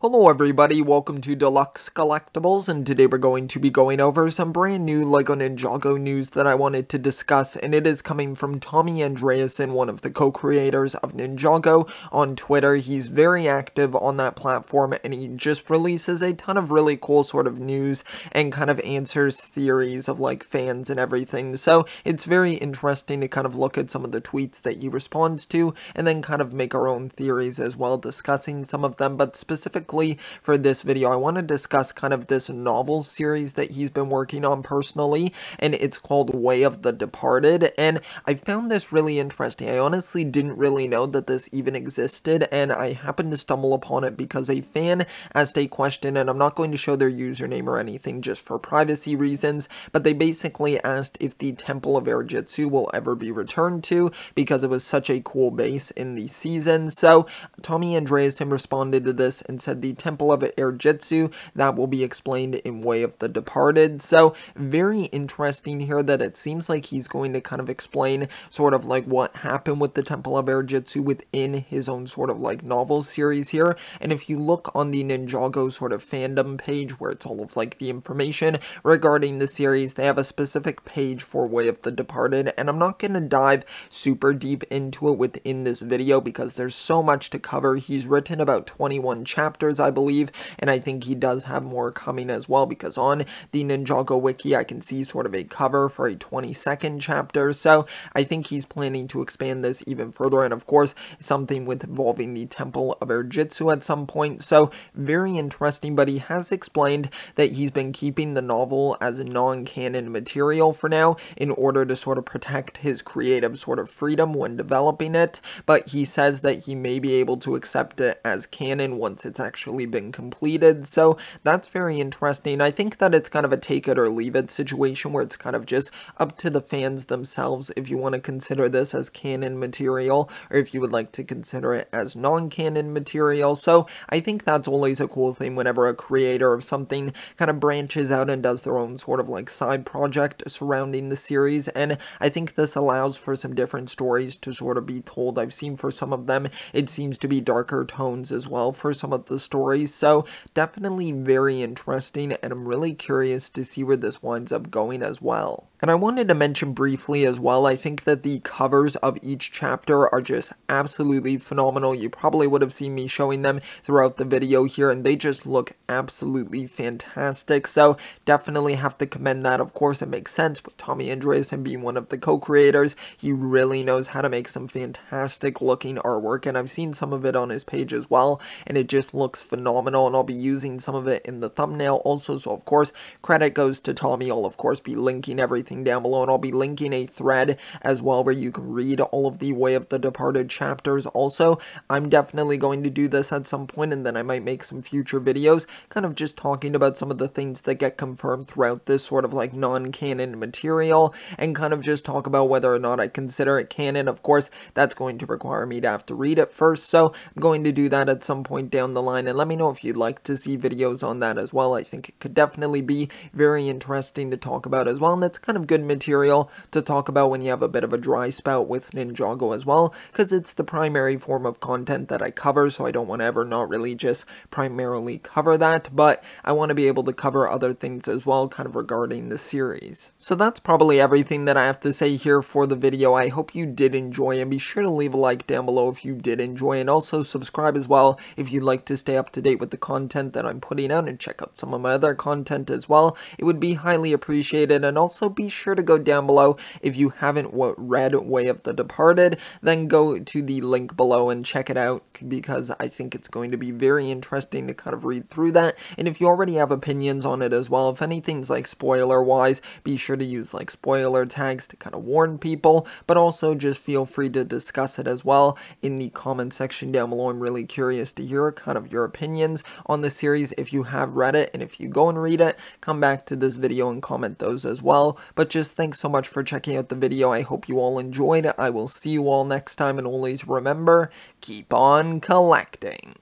Hello everybody, welcome to Deluxe Collectibles, and today we're going to be going over some brand new LEGO Ninjago news that I wanted to discuss, and it is coming from Tommy Andreasen, one of the co-creators of Ninjago, on Twitter. He's very active on that platform, and he just releases a ton of really cool sort of news and kind of answers theories of like fans and everything. So it's very interesting to kind of look at some of the tweets that he responds to, and then kind of make our own theories as well, discussing some of them, but specifically for this video, I want to discuss kind of this novel series that he's been working on personally, and it's called Way of the Departed, and I found this really interesting. I honestly didn't really know that this even existed, and I happened to stumble upon it because a fan asked a question, and I'm not going to show their username or anything just for privacy reasons, but they basically asked if the Temple of Airjitsu will ever be returned to, because it was such a cool base in the season. So Tommy Andreasen responded to this and said the Temple of Airjitsu, that will be explained in Way of the Departed. So very interesting here that it seems like he's going to kind of explain sort of like what happened with the Temple of Airjitsu within his own sort of like novel series here. And if you look on the Ninjago sort of fandom page where it's all of like the information regarding the series, they have a specific page for Way of the Departed, and I'm not going to dive super deep into it within this video because there's so much to cover. He's written about 21 chapters, I believe, and I think he does have more coming as well, because on the Ninjago wiki I can see sort of a cover for a 22nd chapter, so I think he's planning to expand this even further, and of course something with involving the Temple of Airjitsu at some point. So very interesting, but he has explained that he's been keeping the novel as non-canon material for now in order to sort of protect his creative sort of freedom when developing it, but he says that he may be able to accept it as canon once it's actually been completed. So that's very interesting. I think that it's kind of a take it or leave it situation where it's kind of just up to the fans themselves if you want to consider this as canon material or if you would like to consider it as non-canon material. So I think that's always a cool thing whenever a creator of something kind of branches out and does their own sort of like side project surrounding the series, and I think this allows for some different stories to sort of be told. I've seen for some of them it seems to be darker tones as well for some of the stories, so definitely very interesting, and I'm really curious to see where this winds up going as well. And I wanted to mention briefly as well, I think that the covers of each chapter are just absolutely phenomenal. You probably would have seen me showing them throughout the video here, and they just look absolutely fantastic, so definitely have to commend that. Of course, it makes sense with Tommy Andreasen being one of the co-creators. He really knows how to make some fantastic looking artwork, and I've seen some of it on his page as well, and it just looks phenomenal, and I'll be using some of it in the thumbnail also, so of course credit goes to Tommy. I'll of course be linking everything down below, and I'll be linking a thread as well where you can read all of the Way of the Departed chapters. Also, I'm definitely going to do this at some point, and then I might make some future videos kind of just talking about some of the things that get confirmed throughout this sort of like non-canon material, and kind of just talk about whether or not I consider it canon. Of course, that's going to require me to have to read it first, so I'm going to do that at some point down the line, and let me know if you'd like to see videos on that as well. I think it could definitely be very interesting to talk about as well, and it's kind of good material to talk about when you have a bit of a dry spout with Ninjago as well, because it's the primary form of content that I cover, so I don't want to ever not really just primarily cover that, but I want to be able to cover other things as well kind of regarding the series. So that's probably everything that I have to say here for the video. I hope you did enjoy, and be sure to leave a like down below if you did enjoy, and also subscribe as well if you'd like to stay up to date with the content that I'm putting out, and check out some of my other content as well. It would be highly appreciated, and also be sure to go down below if you haven't read Way of the Departed, then go to the link below and check it out, because I think it's going to be very interesting to kind of read through that. And if you already have opinions on it as well, if anything's like spoiler wise, be sure to use like spoiler tags to kind of warn people, but also just feel free to discuss it as well in the comment section down below. I'm really curious to hear kind of your opinions on the series if you have read it, and if you go and read it, come back to this video and comment those as well. But just thanks so much for checking out the video. I hope you all enjoyed. I will see you all next time, and always remember, keep on collecting.